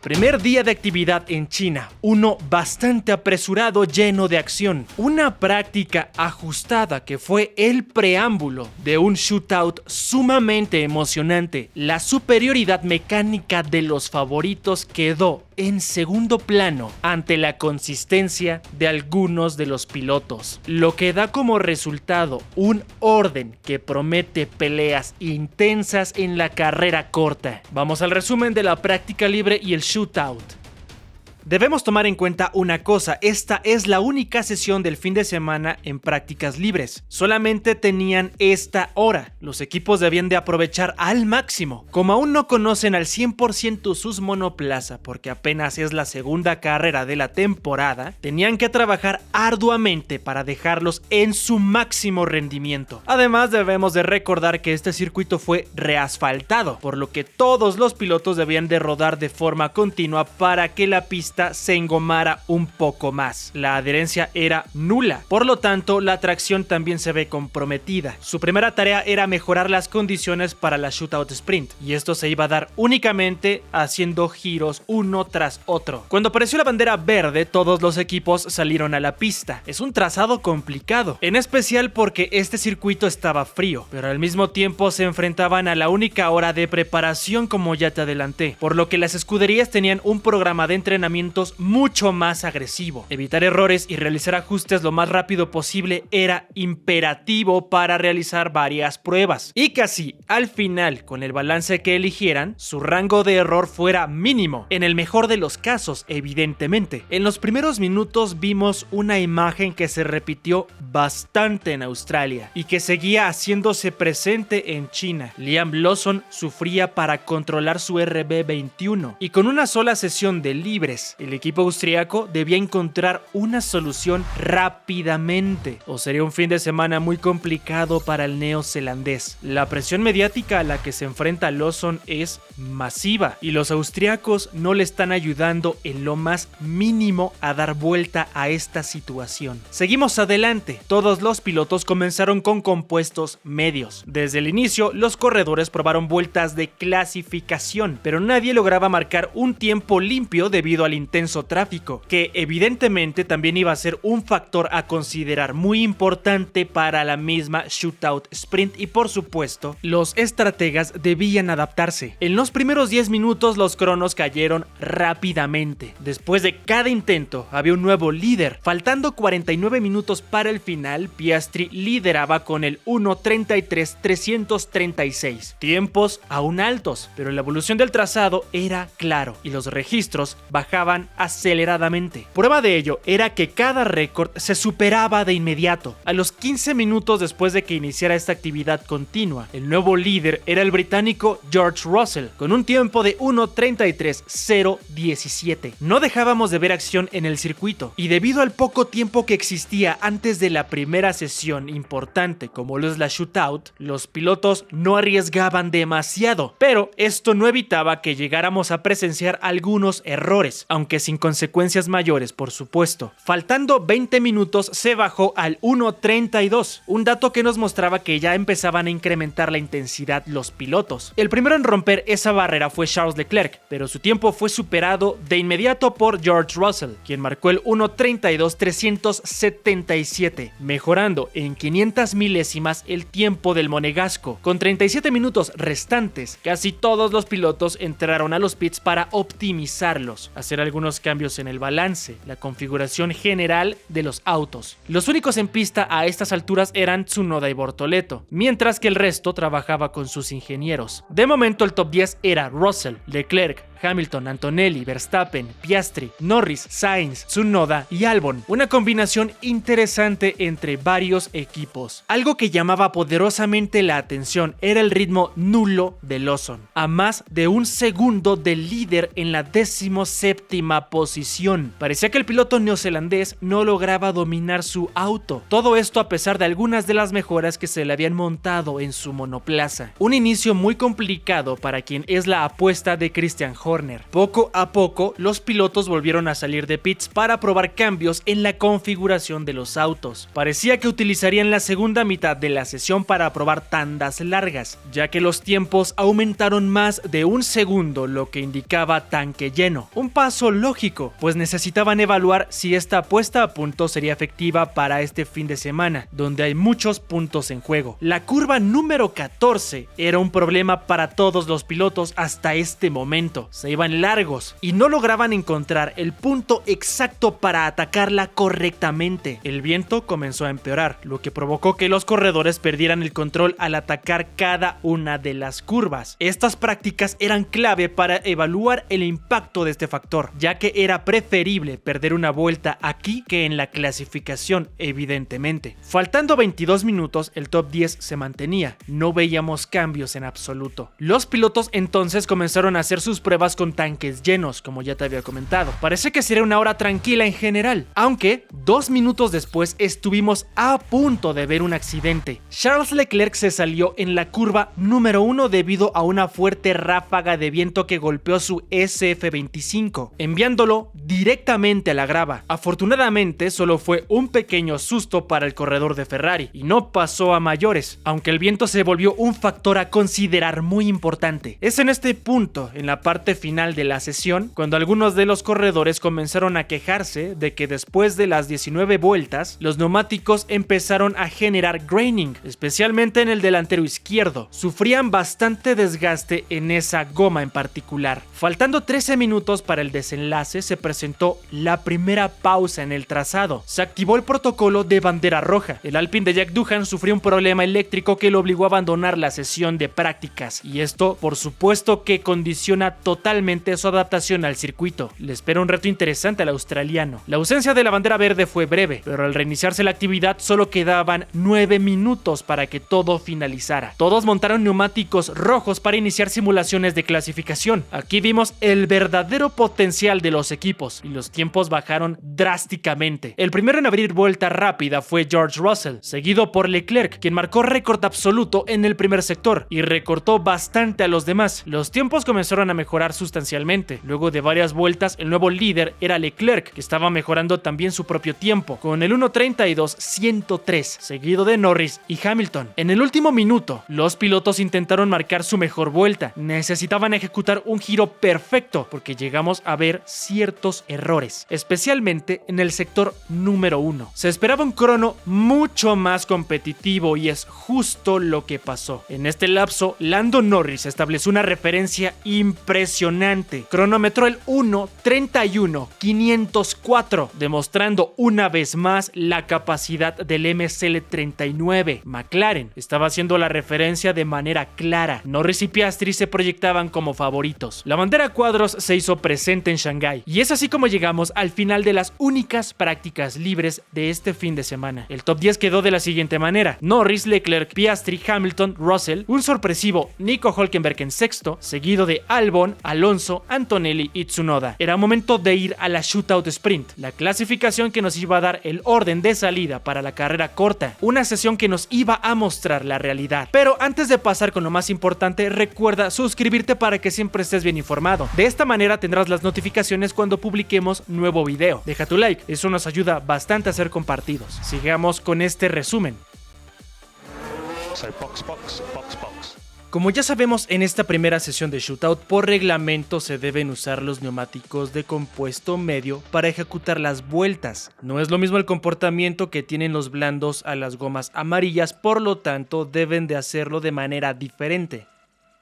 Primer día de actividad en China, uno bastante apresurado, lleno de acción. Una práctica ajustada que fue el preámbulo de un shootout sumamente emocionante. La superioridad mecánica de los favoritos quedó en segundo plano ante la consistencia de algunos de los pilotos, lo que da como resultado un orden que promete peleas intensas en la carrera corta. Vamos al resumen de la práctica libre y el shootout. Debemos tomar en cuenta una cosa, esta es la única sesión del fin de semana en prácticas libres. Solamente tenían esta hora, los equipos debían de aprovechar al máximo. Como aún no conocen al 100% sus monoplaza, porque apenas es la segunda carrera de la temporada, tenían que trabajar arduamente para dejarlos en su máximo rendimiento. Además debemos de recordar que este circuito fue reasfaltado, por lo que todos los pilotos debían de rodar de forma continua para que la pista se engomara un poco más. La adherencia era nula, por lo tanto la tracción también se ve comprometida. Su primera tarea era mejorar las condiciones para la shootout sprint, y esto se iba a dar únicamente haciendo giros uno tras otro. Cuando apareció la bandera verde, todos los equipos salieron a la pista. Es un trazado complicado, en especial porque este circuito estaba frío, pero al mismo tiempo se enfrentaban a la única hora de preparación, como ya te adelanté, por lo que las escuderías tenían un programa de entrenamiento mucho más agresivo. Evitar errores y realizar ajustes lo más rápido posible era imperativo para realizar varias pruebas, y casi al final, con el balance que eligieran, su rango de error fuera mínimo, en el mejor de los casos, evidentemente. En los primeros minutos vimos una imagen que se repitió bastante en Australia y que seguía haciéndose presente en China. Liam Lawson sufría para controlar su RB21 y con una sola sesión de libres, el equipo austriaco debía encontrar una solución rápidamente, o sería un fin de semana muy complicado para el neozelandés. La presión mediática a la que se enfrenta Lawson es masiva y los austriacos no le están ayudando en lo más mínimo a dar vuelta a esta situación. Seguimos adelante. Todos los pilotos comenzaron con compuestos medios. Desde el inicio, los corredores probaron vueltas de clasificación, pero nadie lograba marcar un tiempo limpio debido al intenso tráfico, que evidentemente también iba a ser un factor a considerar muy importante para la misma shootout sprint, y por supuesto, los estrategas debían adaptarse. En los primeros 10 minutos los cronos cayeron rápidamente. Después de cada intento había un nuevo líder. Faltando 49 minutos para el final, Piastri lideraba con el 1:33.336. Tiempos aún altos, pero la evolución del trazado era claro y los registros bajaban aceleradamente. Prueba de ello era que cada récord se superaba de inmediato. A los 15 minutos después de que iniciara esta actividad continua, el nuevo líder era el británico George Russell, con un tiempo de 1:33.017. No dejábamos de ver acción en el circuito, y debido al poco tiempo que existía antes de la primera sesión importante como lo es la shootout, los pilotos no arriesgaban demasiado, pero esto no evitaba que llegáramos a presenciar algunos errores, aunque sin consecuencias mayores, por supuesto. Faltando 20 minutos se bajó al 1:32, un dato que nos mostraba que ya empezaban a incrementar la intensidad los pilotos. El primero en romper esa barrera fue Charles Leclerc, pero su tiempo fue superado de inmediato por George Russell, quien marcó el 1:32.377, mejorando en 500 milésimas el tiempo del monegasco. Con 37 minutos restantes, casi todos los pilotos entraron a los pits para optimizarlos, hacer algunos cambios en el balance, la configuración general de los autos. Los únicos en pista a estas alturas eran Tsunoda y Bortoleto, mientras que el resto trabajaba con sus ingenieros. De momento el top 10 era Russell, Leclerc, Hamilton, Antonelli, Verstappen, Piastri, Norris, Sainz, Tsunoda y Albon. Una combinación interesante entre varios equipos. Algo que llamaba poderosamente la atención era el ritmo nulo de Lawson, a más de un segundo del líder en la 17ª posición. Parecía que el piloto neozelandés no lograba dominar su auto. Todo esto a pesar de algunas de las mejoras que se le habían montado en su monoplaza. Un inicio muy complicado para quien es la apuesta de Christian Horner, Horner. Poco a poco, los pilotos volvieron a salir de pits para probar cambios en la configuración de los autos. Parecía que utilizarían la segunda mitad de la sesión para probar tandas largas, ya que los tiempos aumentaron más de un segundo, lo que indicaba tanque lleno. Un paso lógico, pues necesitaban evaluar si esta puesta a punto sería efectiva para este fin de semana, donde hay muchos puntos en juego. La curva número 14 era un problema para todos los pilotos hasta este momento. Se iban largos y no lograban encontrar el punto exacto para atacarla correctamente. El viento comenzó a empeorar, lo que provocó que los corredores perdieran el control al atacar cada una de las curvas. Estas prácticas eran clave para evaluar el impacto de este factor, ya que era preferible perder una vuelta aquí que en la clasificación, evidentemente. Faltando 22 minutos, el top 10 se mantenía, no veíamos cambios en absoluto. Los pilotos entonces comenzaron a hacer sus pruebas con tanques llenos, como ya te había comentado. Parece que sería una hora tranquila en general, aunque 2 minutos después estuvimos a punto de ver un accidente. Charles Leclerc se salió en la curva número 1 debido a una fuerte ráfaga de viento que golpeó su SF25, enviándolo directamente a la grava. Afortunadamente solo fue un pequeño susto para el corredor de Ferrari y no pasó a mayores, aunque el viento se volvió un factor a considerar muy importante. Es en este punto, en la parte final de la sesión, cuando algunos de los corredores comenzaron a quejarse de que después de las 19 vueltas, los neumáticos empezaron a generar graining, especialmente en el delantero izquierdo. Sufrían bastante desgaste en esa goma en particular. Faltando 13 minutos para el desenlace, se presentó la primera pausa en el trazado. Se activó el protocolo de bandera roja. El Alpine de Jack Doohan sufrió un problema eléctrico que lo obligó a abandonar la sesión de prácticas, y esto por supuesto que condiciona totalmente su adaptación al circuito. Le espera un reto interesante al australiano. La ausencia de la bandera verde fue breve, pero al reiniciarse la actividad solo quedaban 9 minutos para que todo finalizara. Todos montaron neumáticos rojos para iniciar simulaciones de clasificación. Aquí vimos el verdadero potencial de los equipos y los tiempos bajaron drásticamente. El primero en abrir vuelta rápida fue George Russell, seguido por Leclerc, quien marcó récord absoluto en el primer sector y recortó bastante a los demás. Los tiempos comenzaron a mejorar sustancialmente. Luego de varias vueltas, el nuevo líder era Leclerc, que estaba mejorando también su propio tiempo, con el 1:32.103, seguido de Norris y Hamilton. En el último minuto, los pilotos intentaron marcar su mejor vuelta. Necesitaban ejecutar un giro perfecto porque llegamos a ver ciertos errores, especialmente en el sector número 1. Se esperaba un crono mucho más competitivo y es justo lo que pasó. En este lapso, Lando Norris estableció una referencia impresionante. Cronometró el 1:31.504, demostrando una vez más la capacidad del MSL39. McLaren estaba haciendo la referencia de manera clara. Norris y Piastri se proyectaban como favoritos. La bandera a cuadros se hizo presente en Shanghái y es así como llegamos al final de las únicas prácticas libres de este fin de semana. El top 10 quedó de la siguiente manera: Norris, Leclerc, Piastri, Hamilton, Russell, un sorpresivo Nico Hülkenberg en sexto, seguido de Albon, Alonso, Antonelli y Tsunoda. Era momento de ir a la shootout sprint, la clasificación que nos iba a dar el orden de salida para la carrera corta, una sesión que nos iba a mostrar la realidad. Pero antes de pasar con lo más importante, recuerda suscribirte para que siempre estés bien informado. De esta manera tendrás las notificaciones cuando publiquemos nuevo video. Deja tu like, eso nos ayuda bastante a ser compartidos. Sigamos con este resumen. Como ya sabemos, en esta primera sesión de shootout, por reglamento se deben usar los neumáticos de compuesto medio para ejecutar las vueltas. No es lo mismo el comportamiento que tienen los blandos a las gomas amarillas, por lo tanto deben de hacerlo de manera diferente.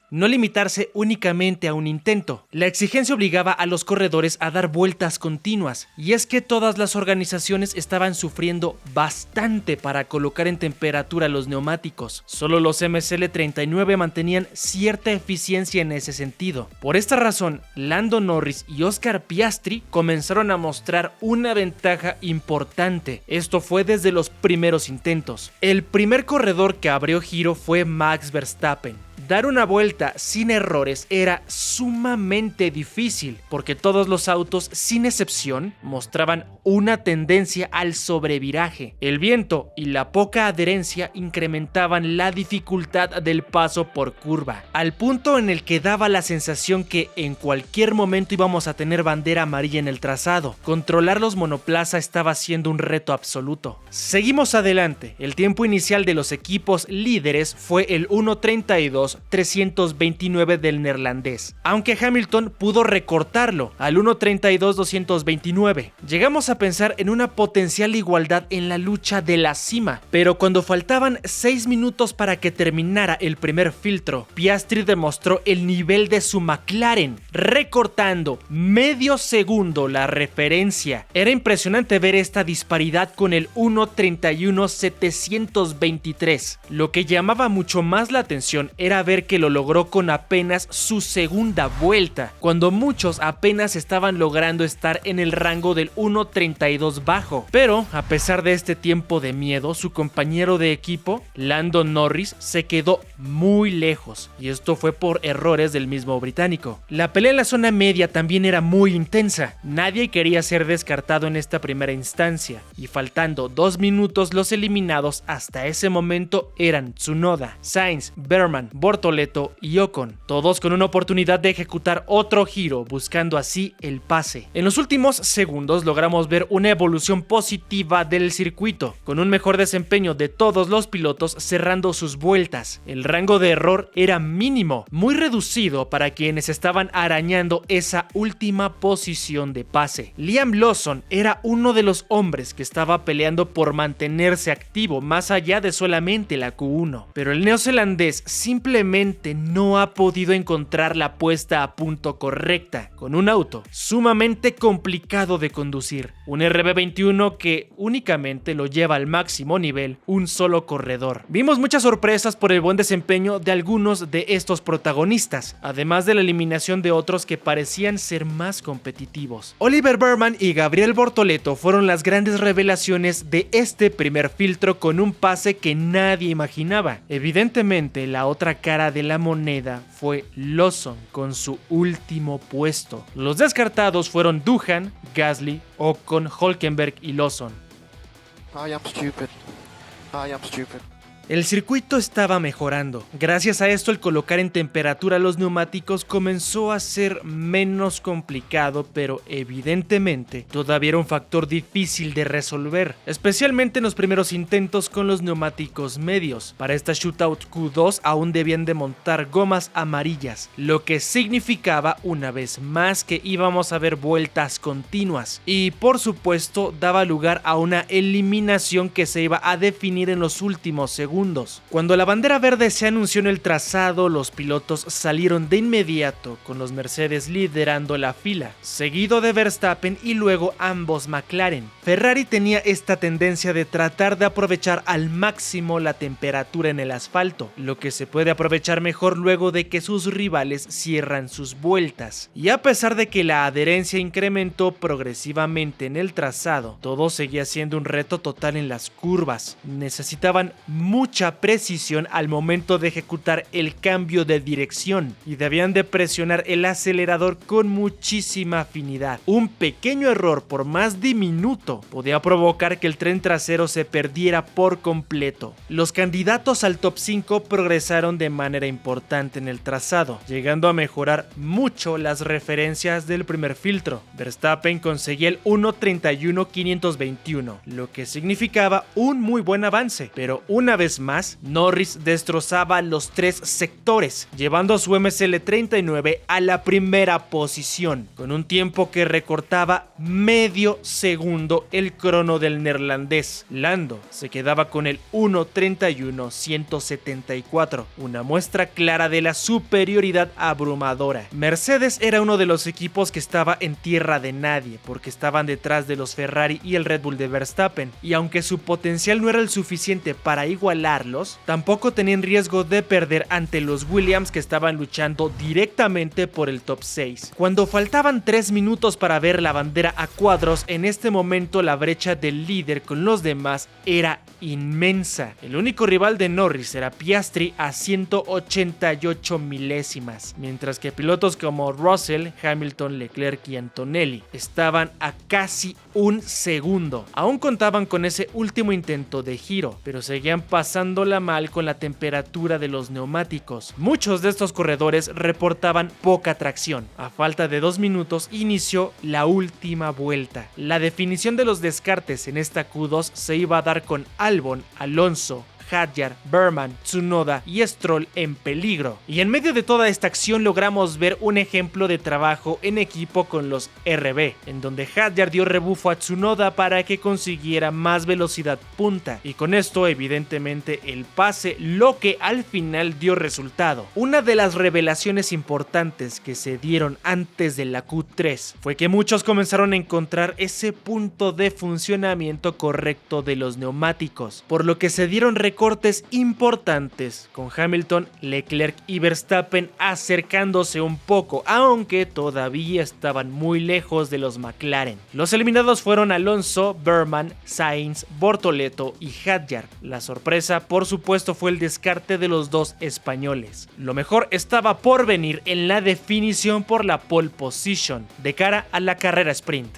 No limitarse únicamente a un intento. La exigencia obligaba a los corredores a dar vueltas continuas, y es que todas las organizaciones estaban sufriendo bastante para colocar en temperatura los neumáticos. Solo los MSL39 mantenían cierta eficiencia en ese sentido. Por esta razón, Lando Norris y Oscar Piastri comenzaron a mostrar una ventaja importante. Esto fue desde los primeros intentos. El primer corredor que abrió giro fue Max Verstappen. Dar una vuelta sin errores era sumamente difícil, porque todos los autos, sin excepción, mostraban una tendencia al sobreviraje. El viento y la poca adherencia incrementaban la dificultad del paso por curva, al punto en el que daba la sensación que en cualquier momento íbamos a tener bandera amarilla en el trazado. Controlar los monoplaza estaba siendo un reto absoluto. Seguimos adelante. El tiempo inicial de los equipos líderes fue el 1:32.329 del neerlandés, aunque Hamilton pudo recortarlo al 1:32.229. Llegamos a pensar en una potencial igualdad en la lucha de la cima, pero cuando faltaban 6 minutos para que terminara el primer filtro, Piastri demostró el nivel de su McLaren, recortando medio segundo la referencia. Era impresionante ver esta disparidad con el 1:31.723. Lo que llamaba mucho más la atención era ver que lo logró con apenas su segunda vuelta, cuando muchos apenas estaban logrando estar en el rango del 1:32 bajo. Pero a pesar de este tiempo de miedo, su compañero de equipo, Lando Norris, se quedó muy lejos, y esto fue por errores del mismo británico. La pelea en la zona media también era muy intensa. Nadie quería ser descartado en esta primera instancia, y faltando 2 minutos, los eliminados hasta ese momento eran Tsunoda, Sainz, Berman, Bortoleto y Ocon, todos con una oportunidad de ejecutar otro giro, buscando así el pase. En los últimos segundos logramos ver una evolución positiva del circuito, con un mejor desempeño de todos los pilotos cerrando sus vueltas. El rango de error era mínimo, muy reducido para quienes estaban arañando esa última posición de pase. Liam Lawson era uno de los hombres que estaba peleando por mantenerse activo más allá de solamente la Q1, pero el neozelandés simplemente no ha podido encontrar la puesta a punto correcta, con un auto sumamente complicado de conducir, un RB21 que únicamente lo lleva al máximo nivel un solo corredor. Vimos muchas sorpresas por el buen desempeño de algunos de estos protagonistas, además de la eliminación de otros que parecían ser más competitivos. Oliver Berman y Gabriel Bortoleto fueron las grandes revelaciones de este primer filtro, con un pase que nadie imaginaba. Evidentemente, la otra cara de la moneda fue Lawson con su último puesto. Los descartados fueron Doohan, Gasly, Ocon, Hülkenberg y Lawson. I am stupid. El circuito estaba mejorando. Gracias a esto, el colocar en temperatura los neumáticos comenzó a ser menos complicado, pero evidentemente todavía era un factor difícil de resolver, especialmente en los primeros intentos con los neumáticos medios. Para esta Shootout Q2 aún debían de montar gomas amarillas, lo que significaba una vez más que íbamos a ver vueltas continuas, y por supuesto daba lugar a una eliminación que se iba a definir en los últimos segundos. Cuando la bandera verde se anunció en el trazado, los pilotos salieron de inmediato, con los Mercedes liderando la fila, seguido de Verstappen y luego ambos McLaren. Ferrari tenía esta tendencia de tratar de aprovechar al máximo la temperatura en el asfalto, lo que se puede aprovechar mejor luego de que sus rivales cierran sus vueltas. Y a pesar de que la adherencia incrementó progresivamente en el trazado, todo seguía siendo un reto total en las curvas. Necesitaban mucha precisión al momento de ejecutar el cambio de dirección y debían de presionar el acelerador con muchísima afinidad. Un pequeño error, por más diminuto, podía provocar que el tren trasero se perdiera por completo. Los candidatos al top 5 progresaron de manera importante en el trazado, llegando a mejorar mucho las referencias del primer filtro. Verstappen conseguía el 1:31.521, lo que significaba un muy buen avance, pero una vez más, Norris destrozaba los 3 sectores, llevando a su MSL39 a la primera posición, con un tiempo que recortaba medio segundo el crono del neerlandés. Lando se quedaba con el 1:31.174, una muestra clara de la superioridad abrumadora. Mercedes era uno de los equipos que estaba en tierra de nadie, porque estaban detrás de los Ferrari y el Red Bull de Verstappen, y aunque su potencial no era el suficiente para igualar igualarlos, tampoco tenían riesgo de perder ante los Williams, que estaban luchando directamente por el top 6. Cuando faltaban 3 minutos para ver la bandera a cuadros, en este momento la brecha del líder con los demás era inmensa. El único rival de Norris era Piastri a 188 milésimas, mientras que pilotos como Russell, Hamilton, Leclerc y Antonelli estaban a casi un segundo. Aún contaban con ese último intento de giro, pero seguían pasándola mal con la temperatura de los neumáticos. Muchos de estos corredores reportaban poca tracción. A falta de 2 minutos inició la última vuelta. La definición de los descartes en esta Q2 se iba a dar con Albon, Alonso, Hadjar, Berman, Tsunoda y Stroll en peligro. Y en medio de toda esta acción logramos ver un ejemplo de trabajo en equipo con los RB, en donde Hadjar dio rebufo a Tsunoda para que consiguiera más velocidad punta, y con esto evidentemente el pase, lo que al final dio resultado. Una de las revelaciones importantes que se dieron antes de la Q3 fue que muchos comenzaron a encontrar ese punto de funcionamiento correcto de los neumáticos, por lo que se dieron recortes importantes, con Hamilton, Leclerc y Verstappen acercándose un poco, aunque todavía estaban muy lejos de los McLaren. Los eliminados fueron Alonso, Berman, Sainz, Bortoleto y Hadjar. La sorpresa, por supuesto, fue el descarte de los dos españoles. Lo mejor estaba por venir en la definición por la pole position, de cara a la carrera sprint.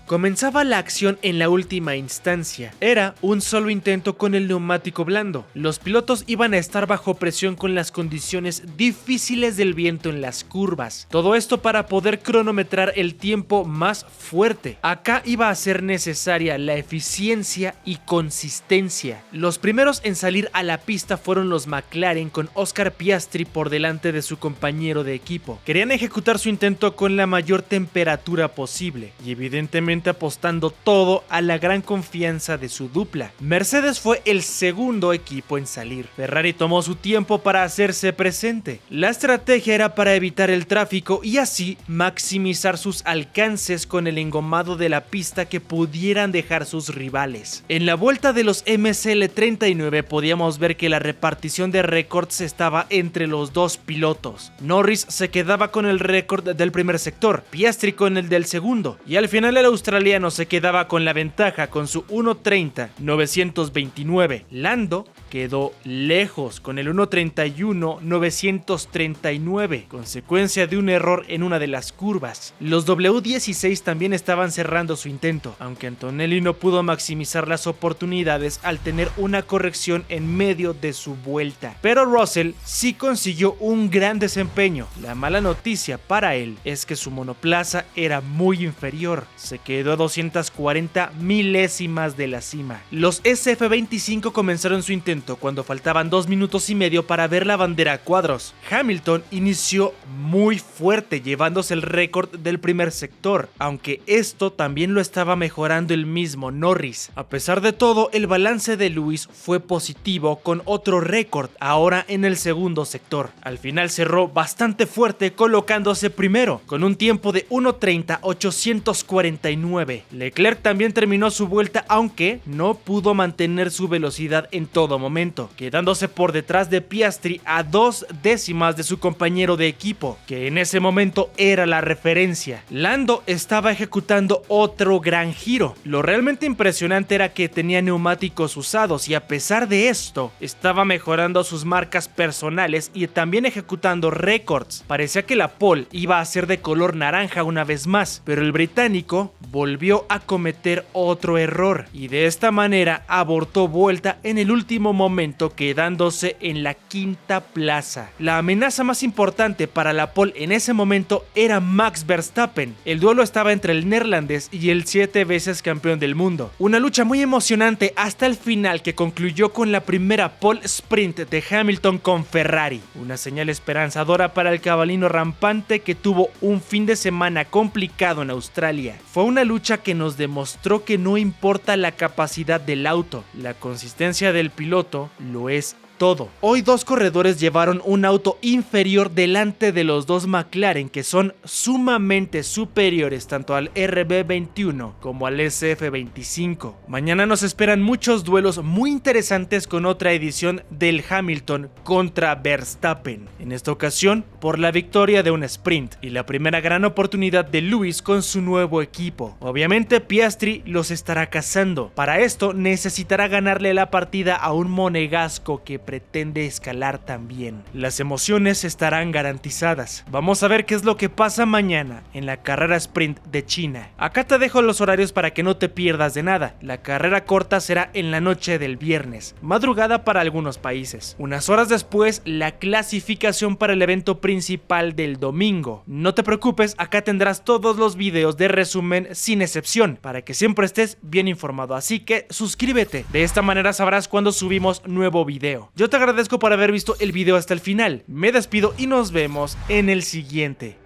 Comenzaba la acción en la última instancia. Era un solo intento con el neumático blando. Los pilotos iban a estar bajo presión con las condiciones difíciles del viento en las curvas. Todo esto para poder cronometrar el tiempo más fuerte. Acá iba a ser necesaria la eficiencia y consistencia. Los primeros en salir a la pista fueron los McLaren, con Oscar Piastri por delante de su compañero de equipo. Querían ejecutar su intento con la mayor temperatura posible y evidentemente apostando todo a la gran confianza de su dupla. Mercedes fue el segundo equipo en salir. Ferrari tomó su tiempo para hacerse presente. La estrategia era para evitar el tráfico y así maximizar sus alcances con el engomado de la pista que pudieran dejar sus rivales. En la vuelta de los MSL39 podíamos ver que la repartición de récords estaba entre los dos pilotos. Norris se quedaba con el récord del primer sector, Piastri con el del segundo, y al final el australiano se quedaba con la ventaja con su 1:30.929. Lando quedó lejos con el 1:31.939, consecuencia de un error en una de las curvas. Los W16 también estaban cerrando su intento, aunque Antonelli no pudo maximizar las oportunidades al tener una corrección en medio de su vuelta. Pero Russell sí consiguió un gran desempeño. La mala noticia para él es que su monoplaza era muy inferior. Se quedó a 240 milésimas de la cima. Los SF25 comenzaron su intento cuando faltaban 2 minutos y medio para ver la bandera a cuadros. Hamilton inició muy fuerte, llevándose el récord del primer sector, aunque esto también lo estaba mejorando el mismo Norris. A pesar de todo, el balance de Lewis fue positivo con otro récord, ahora en el segundo sector. Al final cerró bastante fuerte, colocándose primero, con un tiempo de 1:30.849. Leclerc también terminó su vuelta, aunque no pudo mantener su velocidad en todo momento, quedándose por detrás de Piastri a 2 décimas de su compañero de equipo, que en ese momento era la referencia. Lando estaba ejecutando otro gran giro. Lo realmente impresionante era que tenía neumáticos usados y a pesar de esto, estaba mejorando sus marcas personales y también ejecutando récords. Parecía que la pole iba a ser de color naranja una vez más, pero el británico volvió a cometer otro error y de esta manera abortó vuelta en el último momento, quedándose en la quinta plaza. La amenaza más importante para la pole en ese momento era Max Verstappen. El duelo estaba entre el neerlandés y el 7 veces campeón del mundo. Una lucha muy emocionante hasta el final, que concluyó con la primera pole sprint de Hamilton con Ferrari. Una señal esperanzadora para el cabalino rampante que tuvo un fin de semana complicado en Australia. Fue una lucha que nos demostró que no importa la capacidad del auto, la consistencia del piloto lo es todo. Hoy dos corredores llevaron un auto inferior delante de los dos McLaren, que son sumamente superiores tanto al RB21 como al SF25. Mañana nos esperan muchos duelos muy interesantes con otra edición del Hamilton contra Verstappen, en esta ocasión por la victoria de un sprint y la primera gran oportunidad de Lewis con su nuevo equipo. Obviamente Piastri los estará cazando. Para esto necesitará ganarle la partida a un monegasco que pretende escalar también. Las emociones estarán garantizadas. Vamos a ver qué es lo que pasa mañana en la carrera sprint de China. Acá te dejo los horarios para que no te pierdas de nada. La carrera corta será en la noche del viernes, madrugada para algunos países. Unas horas después, la clasificación para el evento principal del domingo. No te preocupes, acá tendrás todos los videos de resumen sin excepción, para que siempre estés bien informado, así que suscríbete. De esta manera sabrás cuando subimos nuevo video. Yo te agradezco por haber visto el video hasta el final. Me despido y nos vemos en el siguiente.